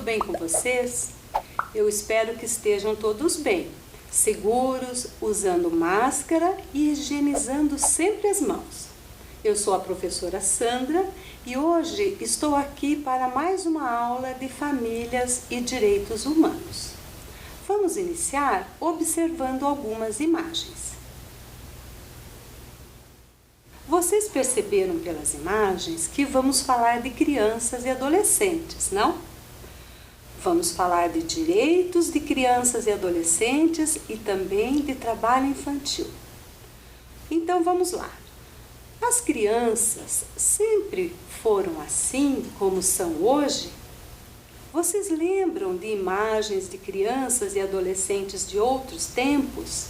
bem com vocês? Eu espero que estejam todos bem, seguros, usando máscara e higienizando sempre as mãos. Eu sou a professora Sandra e hoje estou aqui para mais uma aula de famílias e direitos humanos. Vamos iniciar observando algumas imagens. Vocês perceberam pelas imagens que vamos falar de crianças e adolescentes, não? Vamos falar de direitos de crianças e adolescentes e também de trabalho infantil. Então vamos lá. As crianças sempre foram assim como são hoje? Vocês lembram de imagens de crianças e adolescentes de outros tempos?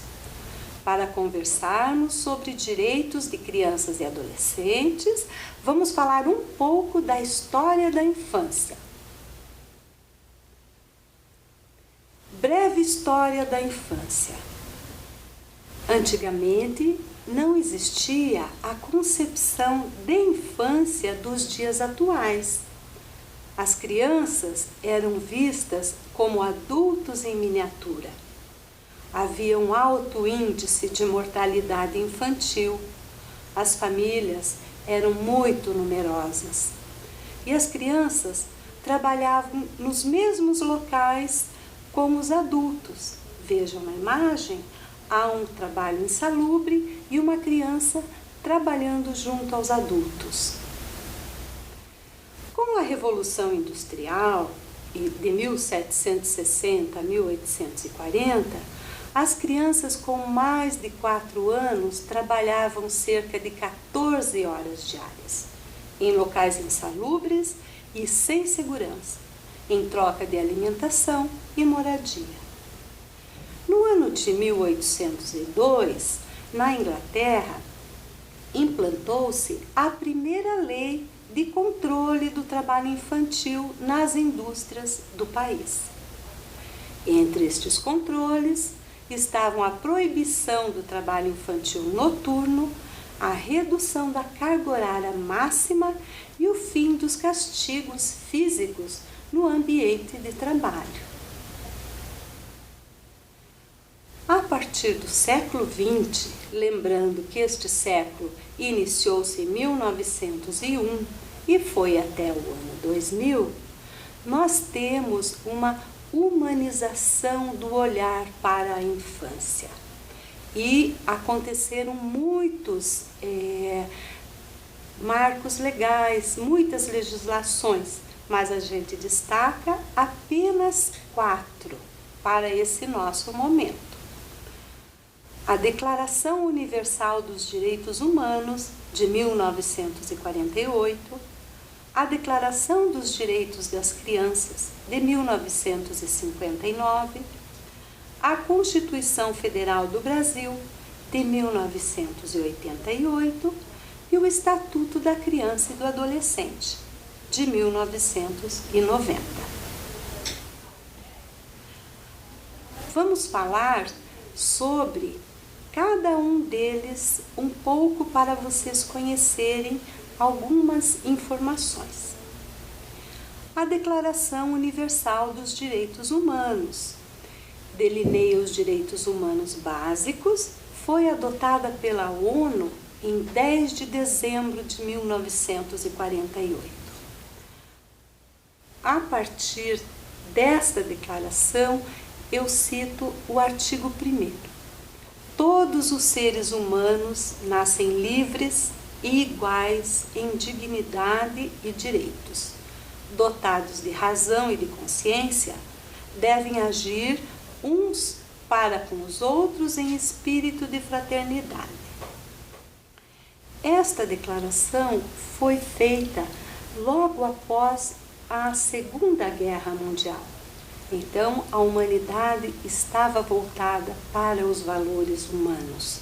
Para conversarmos sobre direitos de crianças e adolescentes, vamos falar um pouco da história da infância. Breve história da infância. Antigamente, não existia a concepção de infância dos dias atuais. As crianças eram vistas como adultos em miniatura. Havia um alto índice de mortalidade infantil. As famílias eram muito numerosas. E as crianças trabalhavam nos mesmos locais como os adultos. Vejam na imagem, há um trabalho insalubre e uma criança trabalhando junto aos adultos. Com a Revolução Industrial de 1760 a 1840, as crianças com mais de 4 anos trabalhavam cerca de 14 horas diárias, em locais insalubres e sem segurança, em troca de alimentação e moradia. No ano de 1802, na Inglaterra, implantou-se a primeira lei de controle do trabalho infantil nas indústrias do país. Entre estes controles estavam a proibição do trabalho infantil noturno, a redução da carga horária máxima e o fim dos castigos físicos no ambiente de trabalho. A partir do século XX, lembrando que este século iniciou-se em 1901 e foi até o ano 2000, nós temos uma humanização do olhar para a infância. E aconteceram muitos marcos legais, muitas legislações, mas a gente destaca apenas 4 para esse nosso momento. A Declaração Universal dos Direitos Humanos, de 1948, a Declaração dos Direitos das Crianças, de 1959, a Constituição Federal do Brasil, de 1988, e o Estatuto da Criança e do Adolescente, de 1990. Vamos falar sobre cada um deles um pouco para vocês conhecerem algumas informações. A Declaração Universal dos Direitos Humanos delineia os direitos humanos básicos, foi adotada pela ONU em 10 de dezembro de 1948. A partir desta declaração, eu cito o artigo 1º. Todos os seres humanos nascem livres e iguais em dignidade e direitos. Dotados de razão e de consciência, devem agir uns para com os outros em espírito de fraternidade. Esta declaração foi feita logo após a Segunda Guerra Mundial. Então, a humanidade estava voltada para os valores humanos.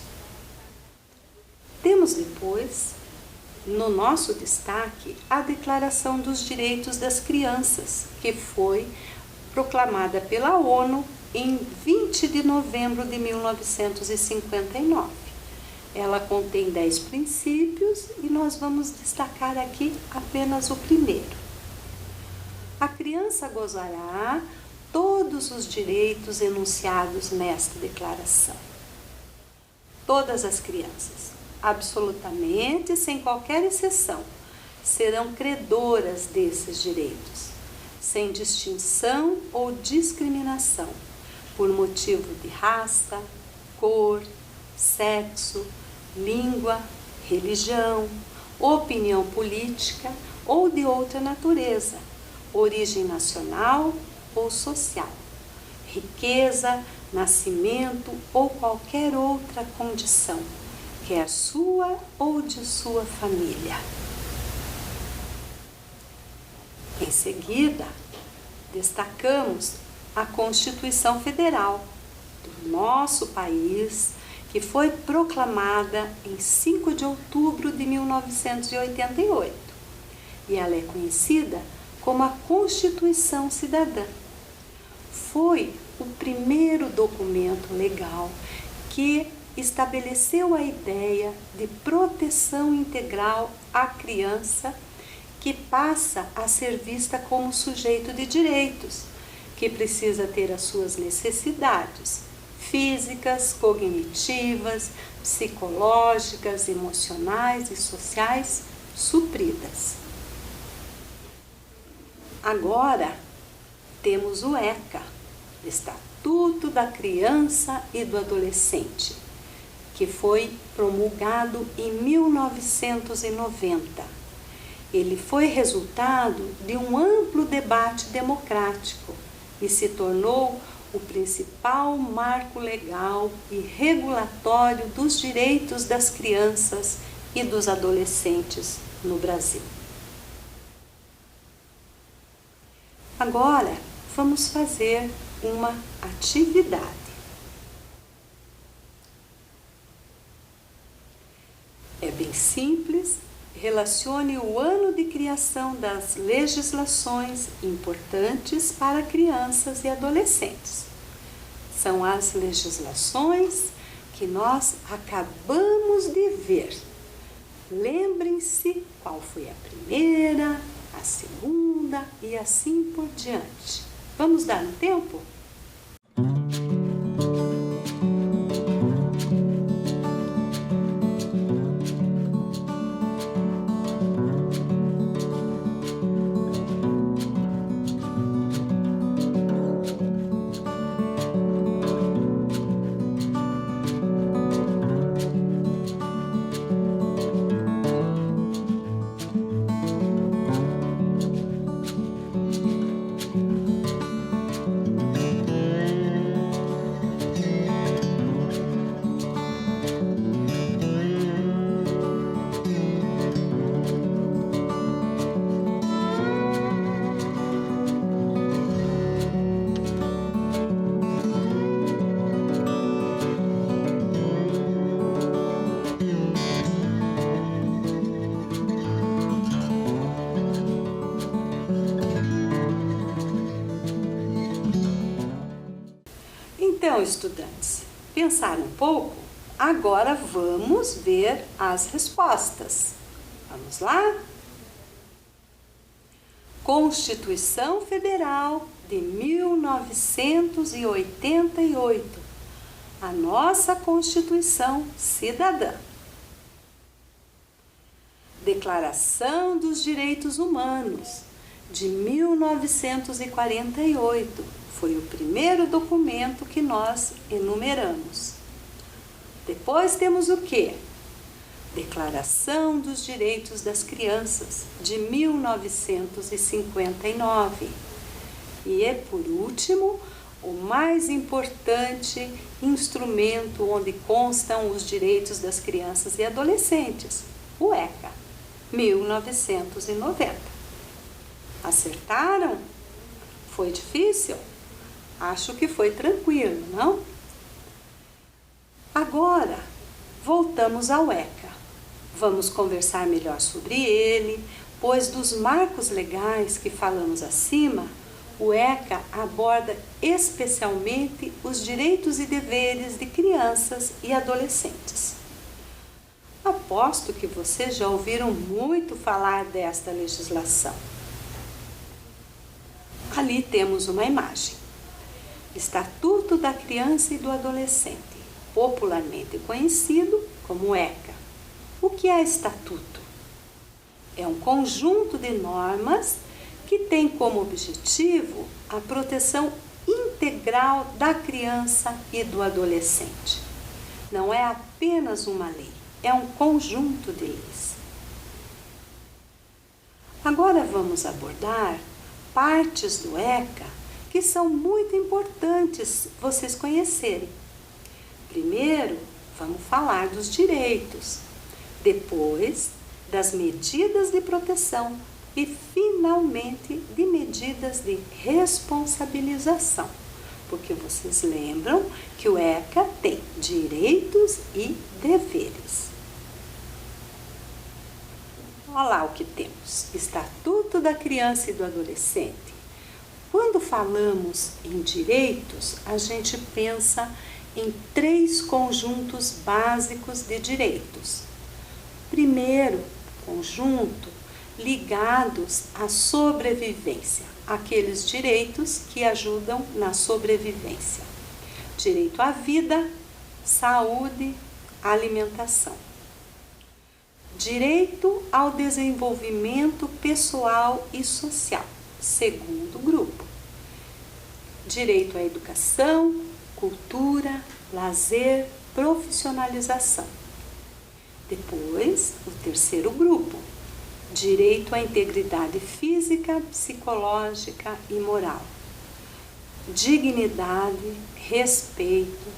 Temos depois, no nosso destaque, a Declaração dos Direitos das Crianças, que foi proclamada pela ONU em 20 de novembro de 1959. Ela contém 10 princípios e nós vamos destacar aqui apenas o primeiro. a criança gozará todos os direitos enunciados nesta declaração. Todas as crianças, absolutamente sem qualquer exceção, serão credoras desses direitos, sem distinção ou discriminação, por motivo de raça, cor, sexo, língua, religião, opinião política ou de outra natureza, origem nacional ou social, riqueza, nascimento ou qualquer outra condição, quer sua ou de sua família. Em seguida, destacamos a Constituição Federal do nosso país, que foi proclamada em 5 de outubro de 1988. E ela é conhecida como a Constituição Cidadã. Foi o primeiro documento legal que estabeleceu a ideia de proteção integral à criança, que passa a ser vista como sujeito de direitos, que precisa ter as suas necessidades físicas, cognitivas, psicológicas, emocionais e sociais supridas. Agora temos o ECA, Estatuto da Criança e do Adolescente, que foi promulgado em 1990. Ele foi resultado de um amplo debate democrático e se tornou o principal marco legal e regulatório dos direitos das crianças e dos adolescentes no Brasil. Agora, vamos fazer uma atividade. É bem simples. Relacione o ano de criação das legislações importantes para crianças e adolescentes. São as legislações que nós acabamos de ver. Lembrem-se qual foi a primeira, a segunda e assim por diante. Vamos dar um tempo? Então, estudantes, pensaram um pouco? Agora vamos ver as respostas. Vamos lá? Constituição Federal de 1988. A nossa Constituição Cidadã. Declaração dos Direitos Humanos de 1948. Foi o primeiro documento que nós enumeramos. Depois temos o quê? Declaração dos Direitos das Crianças, de 1959. E por último, o mais importante instrumento onde constam os direitos das crianças e adolescentes, o ECA, 1990. Acertaram? Foi difícil? Acho que foi tranquilo, não? Agora, voltamos ao ECA. Vamos conversar melhor sobre ele, pois dos marcos legais que falamos acima, o ECA aborda especialmente os direitos e deveres de crianças e adolescentes. Aposto que vocês já ouviram muito falar desta legislação. Ali temos uma imagem. Estatuto da Criança e do Adolescente, popularmente conhecido como ECA. O que é estatuto? É um conjunto de normas que tem como objetivo a proteção integral da criança e do adolescente. Não é apenas uma lei, é um conjunto de leis. Agora vamos abordar partes do ECA que são muito importantes vocês conhecerem. Primeiro, vamos falar dos direitos, depois das medidas de proteção e, finalmente, de medidas de responsabilização, porque vocês lembram que o ECA tem direitos e deveres. Olha lá o que temos: Estatuto da Criança e do Adolescente. Quando falamos em direitos, a gente pensa em 3 conjuntos básicos de direitos. Primeiro conjunto, ligados à sobrevivência, aqueles direitos que ajudam na sobrevivência. Direito à vida, saúde, alimentação. Direito ao desenvolvimento pessoal e social, segundo grupo. Direito à educação, cultura, lazer, profissionalização. Depois, o terceiro grupo, direito à integridade física, psicológica e moral. Dignidade, respeito,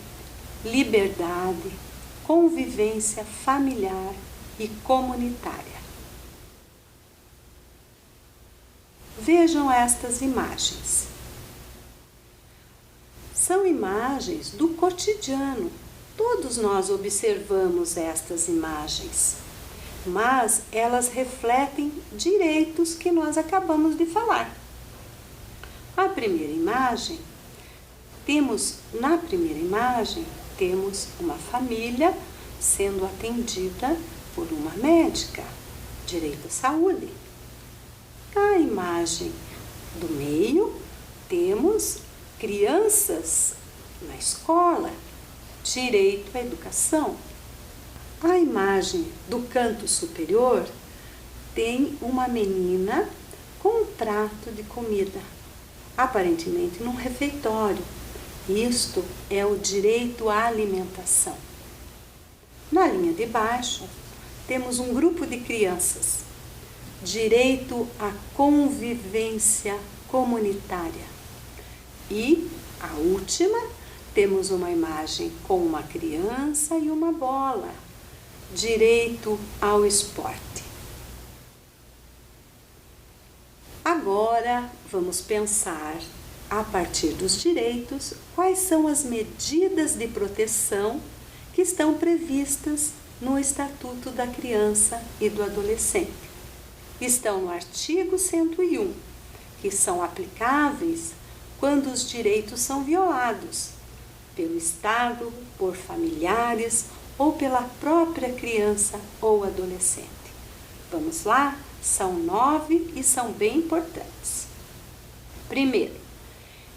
liberdade, convivência familiar e comunitária. Vejam estas imagens. São imagens do cotidiano. Todos nós observamos estas imagens, mas elas refletem direitos que nós acabamos de falar. Na primeira imagem, temos uma família sendo atendida por uma médica, direito à saúde. Na imagem do meio, temos crianças na escola, direito à educação. A imagem do canto superior tem uma menina com um prato de comida, aparentemente num refeitório. Isto é o direito à alimentação. Na linha de baixo, temos um grupo de crianças, direito à convivência comunitária. E a última, temos uma imagem com uma criança e uma bola, direito ao esporte. Agora vamos pensar, a partir dos direitos, quais são as medidas de proteção que estão previstas no Estatuto da Criança e do Adolescente. Estão no artigo 101, que são aplicáveis quando os direitos são violados pelo Estado, por familiares ou pela própria criança ou adolescente. Vamos lá? São 9 e são bem importantes. Primeiro,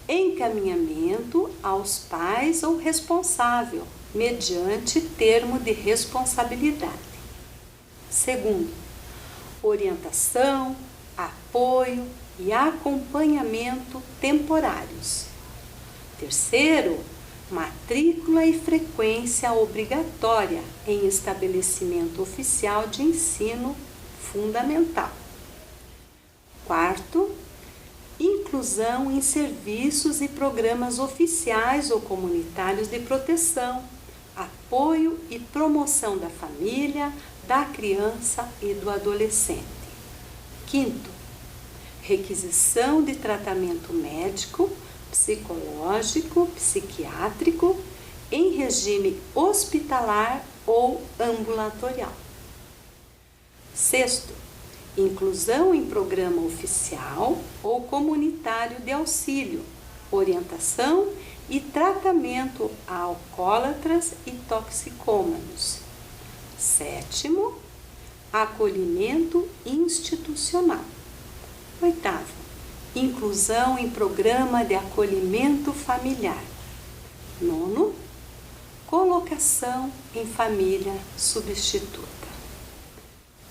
encaminhamento aos pais ou responsável, mediante termo de responsabilidade. Segundo, orientação, apoio e acompanhamento temporários. Terceiro, matrícula e frequência obrigatória em estabelecimento oficial de ensino fundamental. Quarto, inclusão em serviços e programas oficiais ou comunitários de proteção, apoio e promoção da família, da criança e do adolescente. Quinto, requisição de tratamento médico, psicológico, psiquiátrico, em regime hospitalar ou ambulatorial. Sexto, inclusão em programa oficial ou comunitário de auxílio, orientação e tratamento a alcoólatras e toxicômanos. Sétimo, acolhimento institucional. Oitavo, inclusão em programa de acolhimento familiar. 9, colocação em família substituta.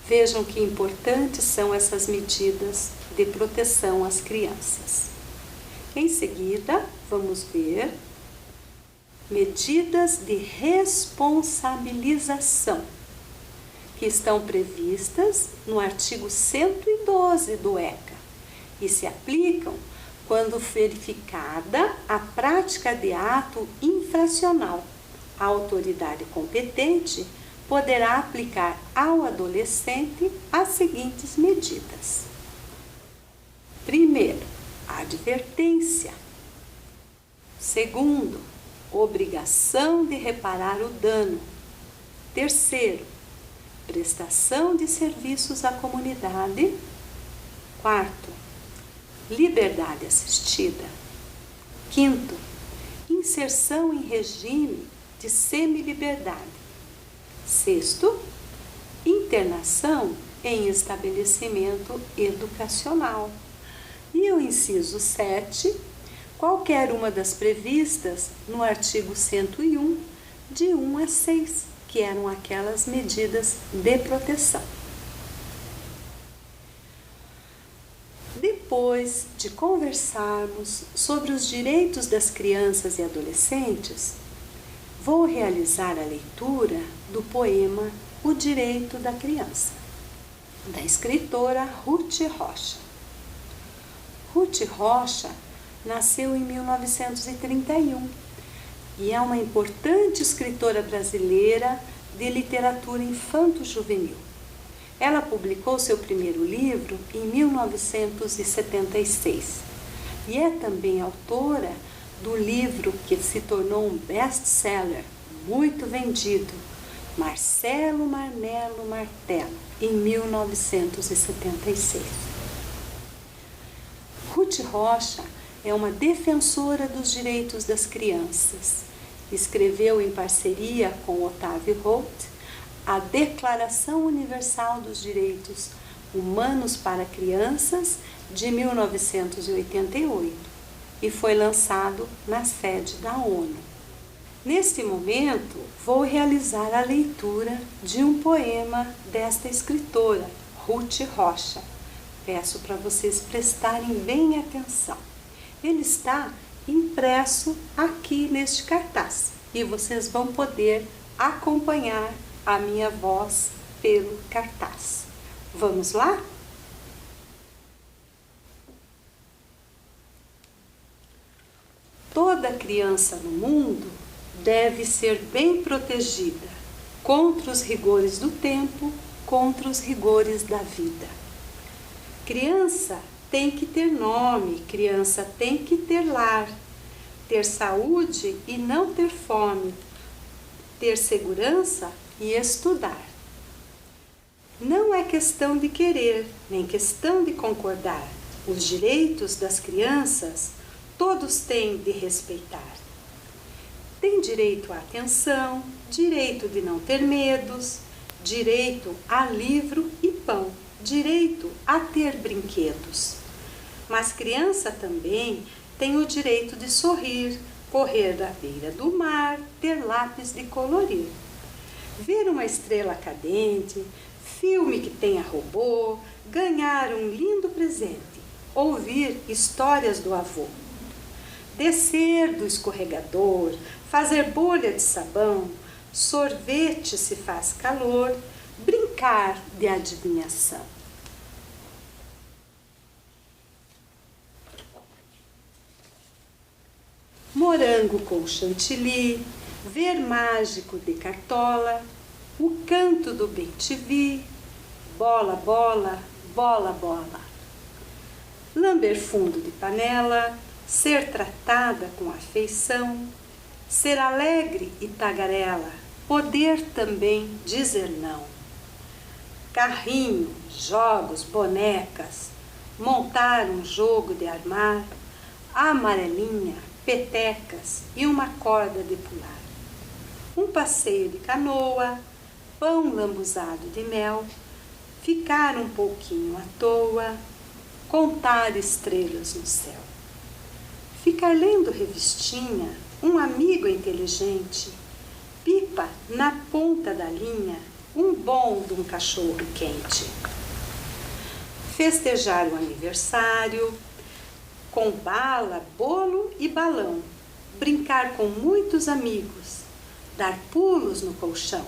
Vejam que importantes são essas medidas de proteção às crianças. Em seguida, vamos ver medidas de responsabilização, que estão previstas no artigo 112 do ECA e se aplicam quando verificada a prática de ato infracional. A autoridade competente poderá aplicar ao adolescente as seguintes medidas. Primeiro, advertência. Segundo, obrigação de reparar o dano. Terceiro, prestação de serviços à comunidade. Quarto, liberdade assistida. Quinto, inserção em regime de semi-liberdade. Sexto, internação em estabelecimento educacional. E o inciso 7, qualquer uma das previstas no artigo 101, de 1 a 6, que eram aquelas medidas de proteção. Depois de conversarmos sobre os direitos das crianças e adolescentes, vou realizar a leitura do poema O Direito da Criança, da escritora Ruth Rocha. Ruth Rocha nasceu em 1931 e é uma importante escritora brasileira de literatura infanto-juvenil. Ela publicou seu primeiro livro em 1976 e é também autora do livro que se tornou um best-seller, muito vendido, Marcelo Marmelo Martelo, em 1976. Ruth Rocha é uma defensora dos direitos das crianças. Escreveu em parceria com Otávio Holt a Declaração Universal dos Direitos Humanos para Crianças de 1988 e foi lançado na sede da ONU. Neste momento, vou realizar a leitura de um poema desta escritora, Ruth Rocha. Peço para vocês prestarem bem atenção. Ele está impresso aqui neste cartaz e vocês vão poder acompanhar a minha voz pelo cartaz. Vamos lá? Toda criança no mundo deve ser bem protegida contra os rigores do tempo, contra os rigores da vida. Criança tem que ter nome, criança tem que ter lar, ter saúde e não ter fome, ter segurança e estudar. Não é questão de querer, nem questão de concordar. Os direitos das crianças todos têm de respeitar. Tem direito à atenção, direito de não ter medos, direito a livro e pão, direito a ter brinquedos. Mas criança também tem o direito de sorrir, correr da beira do mar, ter lápis de colorir, ver uma estrela cadente, filme que tenha robô, ganhar um lindo presente, ouvir histórias do avô, descer do escorregador, fazer bolha de sabão, sorvete se faz calor, brincar de adivinhação. Morango com chantilly, ver mágico de cartola, o canto do bem-te-vi, bola, bola, bola, bola. Lamber fundo de panela, ser tratada com afeição, ser alegre e tagarela, poder também dizer não. Carrinho, jogos, bonecas, montar um jogo de armar, amarelinha, petecas e uma corda de pular. Um passeio de canoa, pão lambuzado de mel, ficar um pouquinho à toa, contar estrelas no céu. Ficar lendo revistinha, um amigo inteligente, pipa na ponta da linha, um bom de um cachorro quente. Festejar o aniversário, com bala, bolo e balão, brincar com muitos amigos, dar pulos no colchão.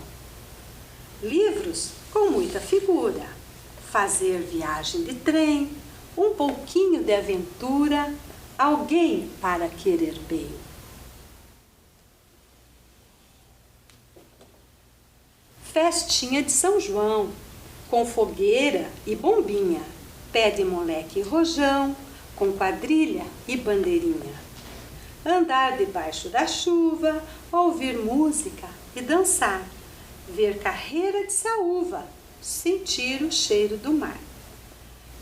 Livros com muita figura, fazer viagem de trem, um pouquinho de aventura, alguém para querer bem. Festinha de São João, com fogueira e bombinha, pé de moleque e rojão, com quadrilha e bandeirinha. Andar debaixo da chuva, ouvir música e dançar, ver carreira de saúva, sentir o cheiro do mar.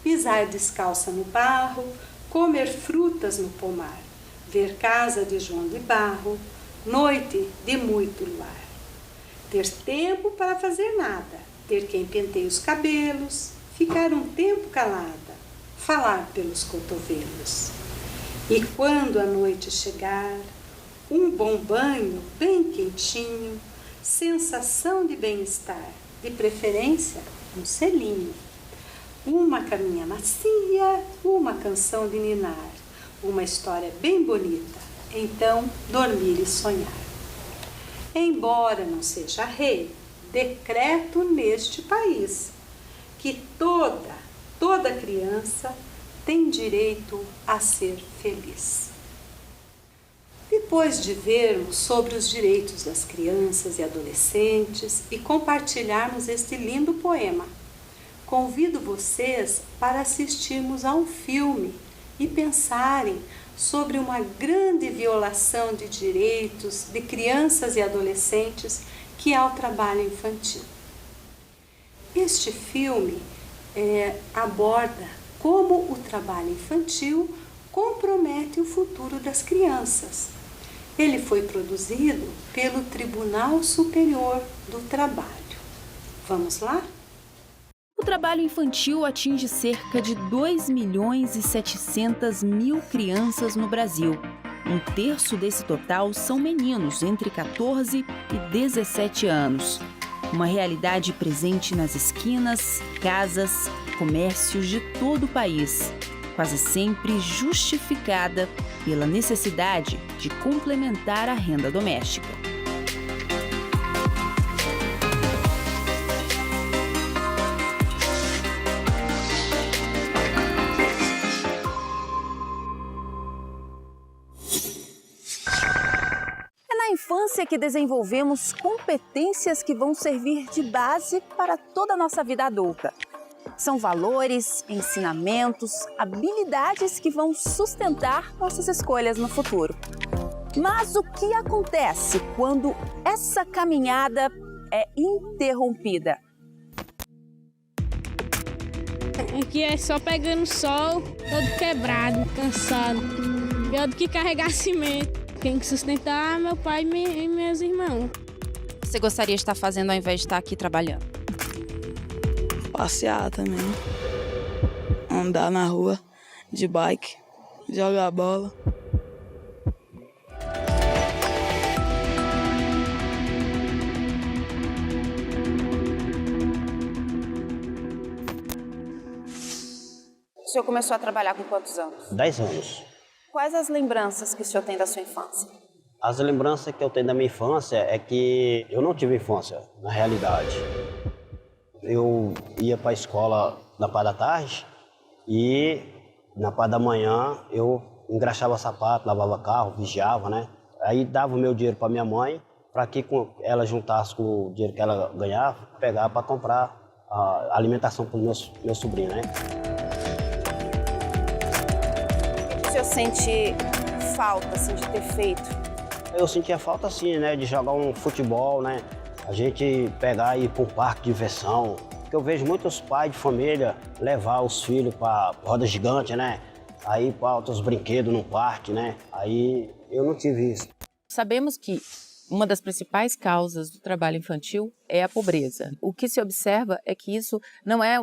Pisar descalça no barro, comer frutas no pomar, ver casa de João de Barro, noite de muito luar. Ter tempo para fazer nada, ter quem penteie os cabelos, ficar um tempo calada, falar pelos cotovelos. E quando a noite chegar, um bom banho bem quentinho, sensação de bem-estar, de preferência um selinho. Uma caminha macia, uma canção de ninar, uma história bem bonita, então dormir e sonhar. Embora não seja rei, decreto neste país que toda criança tem direito a ser feliz. Depois de vermos sobre os direitos das crianças e adolescentes e compartilharmos este lindo poema, convido vocês para assistirmos a um filme e pensarem sobre uma grande violação de direitos de crianças e adolescentes que é o trabalho infantil. Este filme aborda como o trabalho infantil compromete o futuro das crianças. Ele foi produzido pelo Tribunal Superior do Trabalho. Vamos lá? O trabalho infantil atinge cerca de 2.700.000 crianças no Brasil. Um terço desse total são meninos entre 14 e 17 anos. Uma realidade presente nas esquinas, casas, comércios de todo o país, quase sempre justificada pela necessidade de complementar a renda doméstica. Na infância que desenvolvemos competências que vão servir de base para toda a nossa vida adulta. São valores, ensinamentos, habilidades que vão sustentar nossas escolhas no futuro. Mas o que acontece quando essa caminhada é interrompida? Aqui é só pegando sol, todo quebrado, cansado. Pior do que carregar cimento. Quem sustentar é meu pai e meus irmãos. Você gostaria de estar fazendo ao invés de estar aqui trabalhando? Passear também. Andar na rua de bike, jogar bola. O senhor começou a trabalhar com quantos anos? 10 anos. Quais as lembranças que o senhor tem da sua infância? As lembranças que eu tenho da minha infância é que eu não tive infância, na realidade. Eu ia para a escola na parte da tarde e na parte da manhã eu engraxava sapato, lavava carro, vigiava, né? Aí dava o meu dinheiro para minha mãe para que ela juntasse com o dinheiro que ela ganhava, pegava para comprar a alimentação para os meus sobrinhos, né? O senhor sente falta assim, de ter feito? Eu sentia falta assim, né, de jogar um futebol, né? A gente pegar e ir para um parque de diversão. Porque eu vejo muitos pais de família levar os filhos para roda gigante, né? Aí para outros brinquedos no parque, né? Aí eu não tive isso. Sabemos que Uma das principais causas do trabalho infantil é a pobreza. O que se observa é que isso não é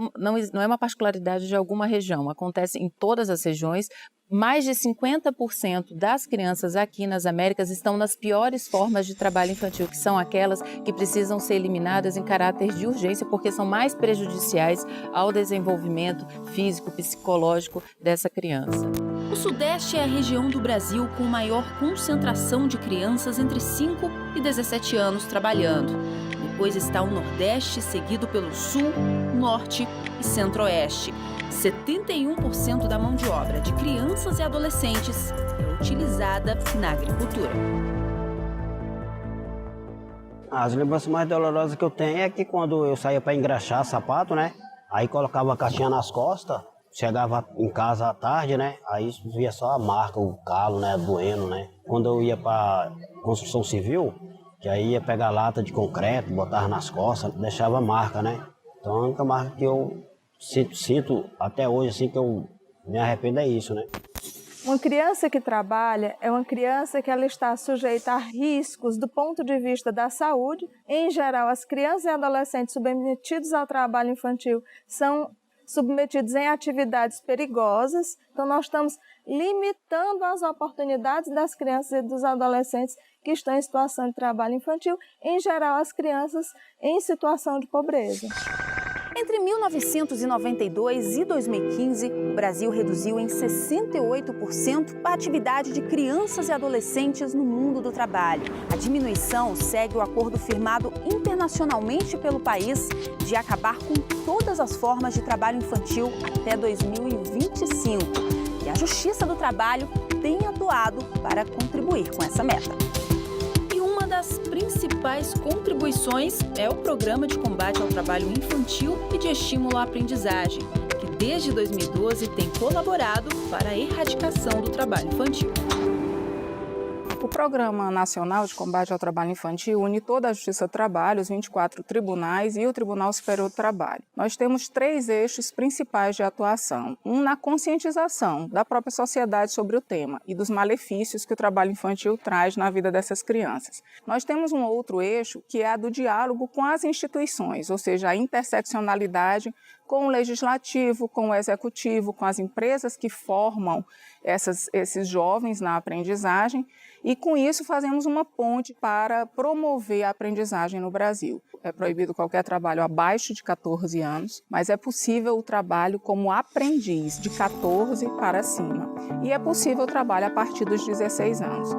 uma particularidade de alguma região, acontece em todas as regiões. Mais de 50% das crianças aqui nas Américas estão nas piores formas de trabalho infantil, que são aquelas que precisam ser eliminadas em caráter de urgência, porque são mais prejudiciais ao desenvolvimento físico, psicológico dessa criança. O Sudeste é a região do Brasil com maior concentração de crianças entre 5 e 17 anos trabalhando. Depois está o Nordeste, seguido pelo Sul, Norte e Centro-Oeste. 71% da mão de obra de crianças e adolescentes é utilizada na agricultura. As lembranças mais dolorosas que eu tenho é que quando eu saía para engraxar sapato, né? Aí colocava a caixinha nas costas, chegava em casa à tarde, né? Aí via só a marca, o calo, né? Doendo, né? Quando eu ia para construção civil, que aí ia pegar lata de concreto, botava nas costas, deixava a marca, né? Então a única marca que eu sinto até hoje, assim, que eu me arrependo é isso, né? Uma criança que trabalha é uma criança que ela está sujeita a riscos do ponto de vista da saúde. Em geral, as crianças e adolescentes submetidos ao trabalho infantil são submetidos em atividades perigosas. Então, nós estamos limitando as oportunidades das crianças e dos adolescentes que estão em situação de trabalho infantil, em geral, as crianças em situação de pobreza. Entre 1992 e 2015, o Brasil reduziu em 68% a atividade de crianças e adolescentes no mundo do trabalho. A diminuição segue o acordo firmado internacionalmente pelo país de acabar com todas as formas de trabalho infantil até 2025. E a Justiça do Trabalho tem atuado para contribuir com essa meta. Uma das principais contribuições é o Programa de Combate ao Trabalho Infantil e de Estímulo à Aprendizagem, que desde 2012 tem colaborado para a erradicação do trabalho infantil. O Programa Nacional de Combate ao Trabalho Infantil une toda a Justiça do Trabalho, os 24 tribunais e o Tribunal Superior do Trabalho. Nós temos 3 eixos principais de atuação. Um na conscientização da própria sociedade sobre o tema e dos malefícios que o trabalho infantil traz na vida dessas crianças. Nós temos um outro eixo que é a do diálogo com as instituições, ou seja, a interseccionalidade com o legislativo, com o executivo, com as empresas que formam esses jovens na aprendizagem, e com isso fazemos uma ponte para promover a aprendizagem no Brasil. É proibido qualquer trabalho abaixo de 14 anos, mas é possível o trabalho como aprendiz de 14 para cima. E é possível o trabalho a partir dos 16 anos.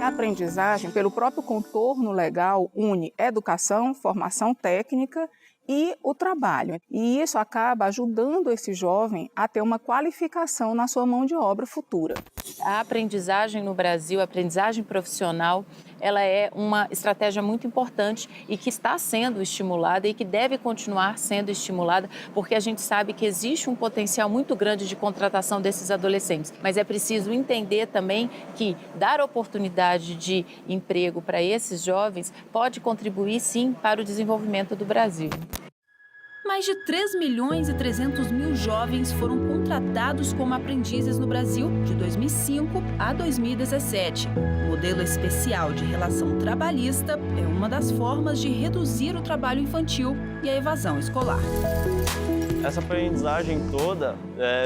A aprendizagem, pelo próprio contorno legal, une educação, formação técnica e o trabalho. E isso acaba ajudando esse jovem a ter uma qualificação na sua mão de obra futura. A aprendizagem no Brasil, a aprendizagem profissional, ela é uma estratégia muito importante e que está sendo estimulada e que deve continuar sendo estimulada, porque a gente sabe que existe um potencial muito grande de contratação desses adolescentes. Mas é preciso entender também que dar oportunidade de emprego para esses jovens pode contribuir, sim, para o desenvolvimento do Brasil. Mais de 3 milhões e 300 mil jovens foram contratados como aprendizes no Brasil de 2005 a 2017. O modelo especial de relação trabalhista é uma das formas de reduzir o trabalho infantil e a evasão escolar. Essa aprendizagem toda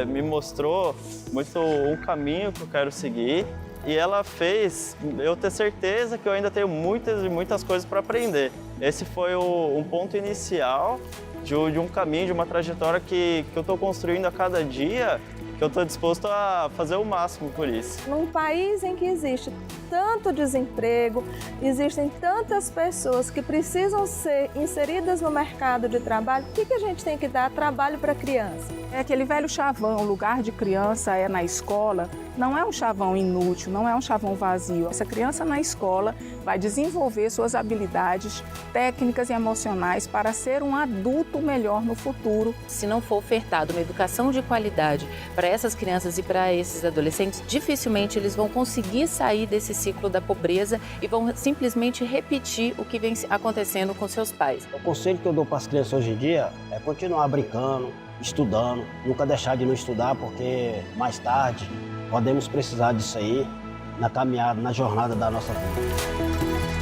me mostrou muito um caminho que eu quero seguir e ela fez eu ter certeza que eu ainda tenho muitas coisas para aprender. Esse foi um ponto inicial de um caminho, de uma trajetória que eu estou construindo a cada dia, que eu estou disposto a fazer o máximo por isso. Num país em que existe tanto desemprego, existem tantas pessoas que precisam ser inseridas no mercado de trabalho, o que a gente tem que dar? Trabalho para a criança. É aquele velho chavão, o lugar de criança é na escola, não é um chavão inútil, não é um chavão vazio. Essa criança na escola vai desenvolver suas habilidades técnicas e emocionais para ser um adulto melhor no futuro. Se não for ofertada uma educação de qualidade para essas crianças e para esses adolescentes, dificilmente eles vão conseguir sair desse ciclo da pobreza e vão simplesmente repetir o que vem acontecendo com seus pais. O conselho que eu dou para as crianças hoje em dia é continuar brincando, estudando, nunca deixar de não estudar, porque mais tarde podemos precisar disso aí na caminhada, na jornada da nossa vida.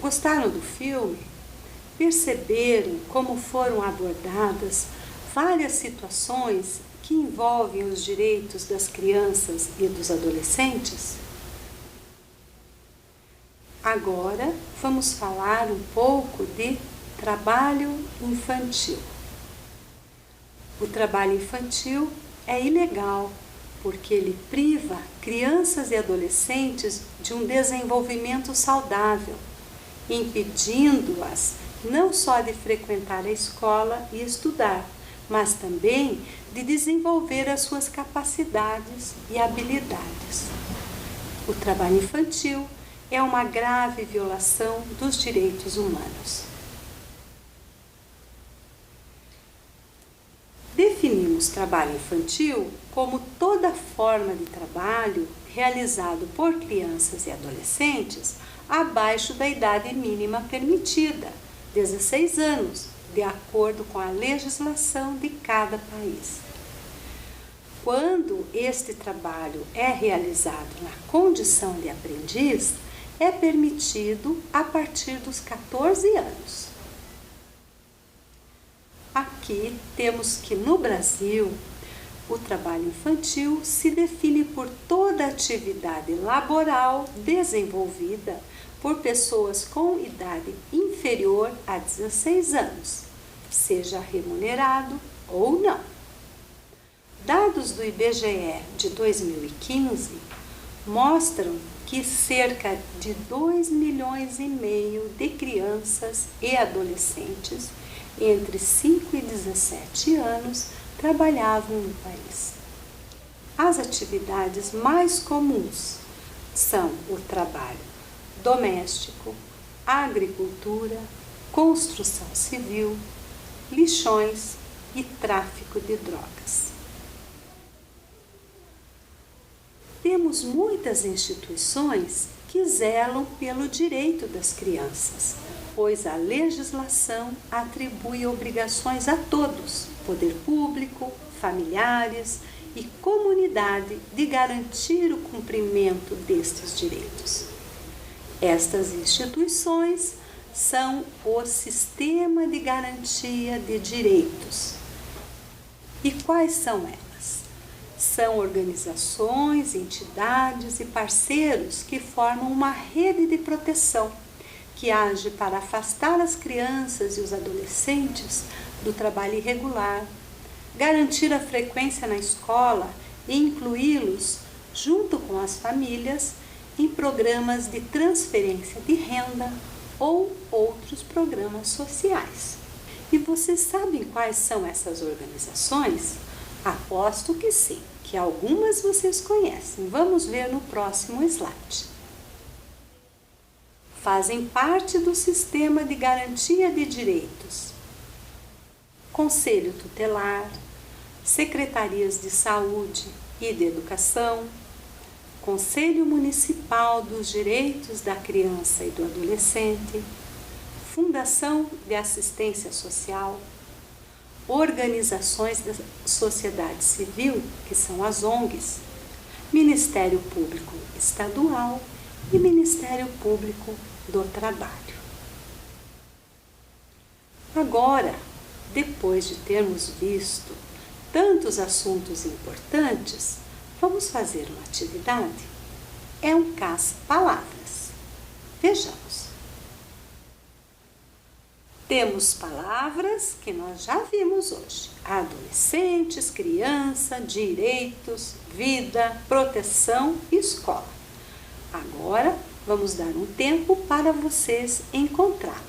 Gostaram do filme? Perceberam como foram abordadas várias situações que envolvem os direitos das crianças e dos adolescentes? Agora vamos falar um pouco de trabalho infantil. O trabalho infantil é ilegal porque ele priva crianças e adolescentes de um desenvolvimento saudável, impedindo-as não só de frequentar a escola e estudar, mas também de desenvolver as suas capacidades e habilidades. O trabalho infantil é uma grave violação dos direitos humanos. Definimos trabalho infantil como toda forma de trabalho realizado por crianças e adolescentes abaixo da idade mínima permitida, 16 anos, de acordo com a legislação de cada país. Quando este trabalho é realizado na condição de aprendiz, é permitido a partir dos 14 anos. Aqui temos que no Brasil, o trabalho infantil se define por toda atividade laboral desenvolvida por pessoas com idade inferior a 16 anos, seja remunerado ou não. Dados do IBGE de 2015 mostram que cerca de 2,5 milhões de crianças e adolescentes entre 5 e 17 anos trabalhavam no país. As atividades mais comuns são o trabalho doméstico, agricultura, construção civil, lixões e tráfico de drogas. Temos muitas instituições que zelam pelo direito das crianças, pois a legislação atribui obrigações a todos, poder público, familiares e comunidade, de garantir o cumprimento destes direitos. Estas instituições são o Sistema de Garantia de Direitos. E quais são elas? São organizações, entidades e parceiros que formam uma rede de proteção que age para afastar as crianças e os adolescentes do trabalho irregular, garantir a frequência na escola e incluí-los, junto com as famílias, em programas de transferência de renda ou outros programas sociais. E vocês sabem quais são essas organizações? Aposto que sim, que algumas vocês conhecem. Vamos ver no próximo slide. Fazem parte do Sistema de Garantia de Direitos: Conselho Tutelar, Secretarias de Saúde e de Educação, Conselho Municipal dos Direitos da Criança e do Adolescente, Fundação de Assistência Social, organizações da sociedade civil, que são as ONGs, Ministério Público Estadual e Ministério Público do Trabalho. Agora, depois de termos visto tantos assuntos importantes, vamos fazer uma atividade? É um caça-palavras. Vejamos. Temos palavras que nós já vimos hoje: adolescentes, criança, direitos, vida, proteção e escola. Agora, vamos dar um tempo para vocês encontrá-las.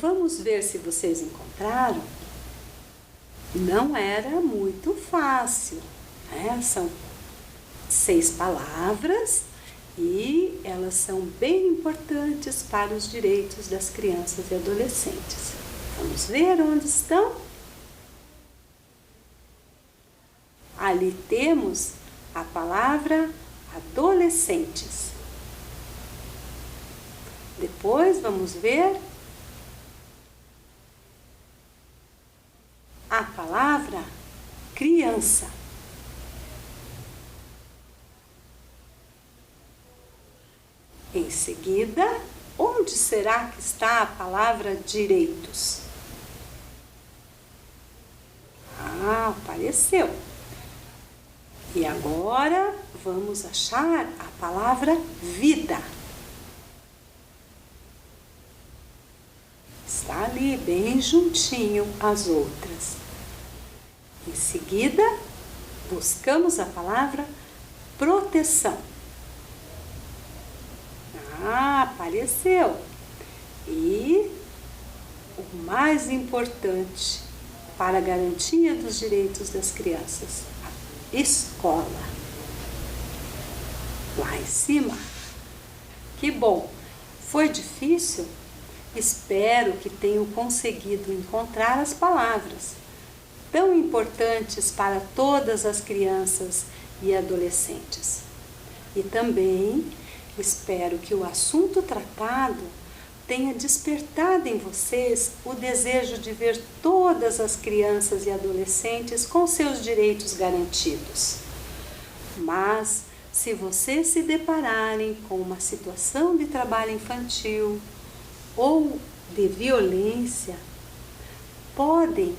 Vamos ver se vocês encontraram. Não era muito fácil, né? São 6 palavras e elas são bem importantes para os direitos das crianças e adolescentes. Vamos ver onde estão? Ali temos a palavra adolescentes. Depois vamos ver a palavra criança. Em seguida, onde será que está a palavra direitos? Ah, apareceu. E agora vamos achar a palavra vida. Está ali bem juntinho às outras. Em seguida, buscamos a palavra proteção. Ah, apareceu. E o mais importante para a garantia dos direitos das crianças, a escola. Lá em cima. Que bom! Foi difícil? Espero que tenham conseguido encontrar as palavras tão importantes para todas as crianças e adolescentes. E também espero que o assunto tratado tenha despertado em vocês o desejo de ver todas as crianças e adolescentes com seus direitos garantidos. Mas, se vocês se depararem com uma situação de trabalho infantil ou de violência, podem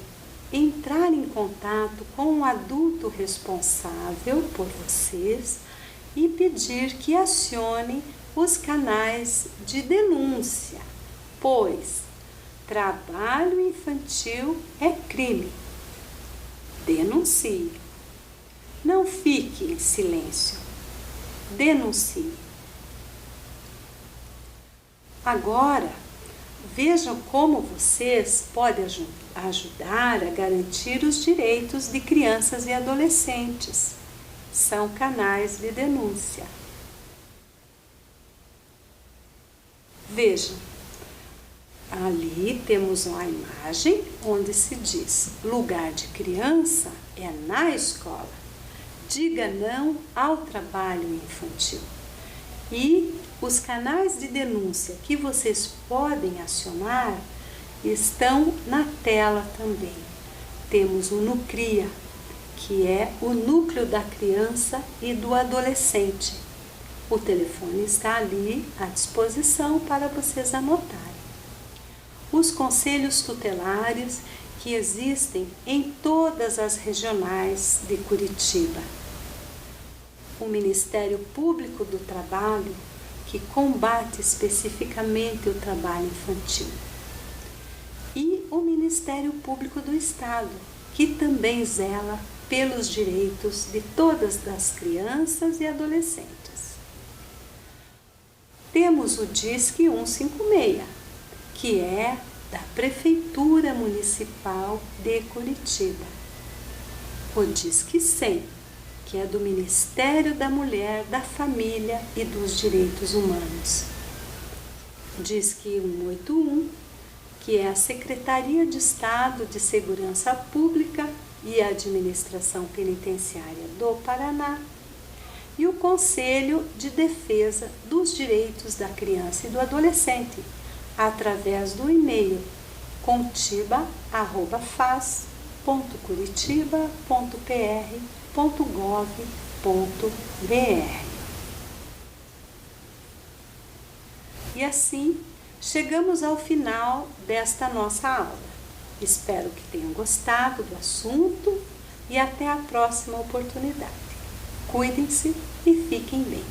entrar em contato com um adulto responsável por vocês e pedir que acione os canais de denúncia, pois trabalho infantil é crime. Denuncie. Não fique em silêncio. Denuncie. Agora, vejam como vocês podem ajudar a garantir os direitos de crianças e adolescentes. São canais de denúncia. Vejam, ali temos uma imagem onde se diz: lugar de criança é na escola. Diga não ao trabalho infantil. E os canais de denúncia que vocês podem acionar estão na tela também. Temos o NUCRIA, que é o Núcleo da Criança e do Adolescente. O telefone está ali à disposição para vocês anotarem. Os conselhos tutelares que existem em todas as regionais de Curitiba. O Ministério Público do Trabalho, que combate especificamente o trabalho infantil. E o Ministério Público do Estado, que também zela pelos direitos de todas as crianças e adolescentes. Temos o Disque 156, que é da Prefeitura Municipal de Curitiba. O Disque 100, que é do Ministério da Mulher, da Família e dos Direitos Humanos. Disque 181, que é a Secretaria de Estado de Segurança Pública e Administração Penitenciária do Paraná, e o Conselho de Defesa dos Direitos da Criança e do Adolescente, através do e-mail contiba@faz.curitiba.pr.gov.br. E assim, chegamos ao final desta nossa aula. Espero que tenham gostado do assunto e até a próxima oportunidade. Cuidem-se e fiquem bem.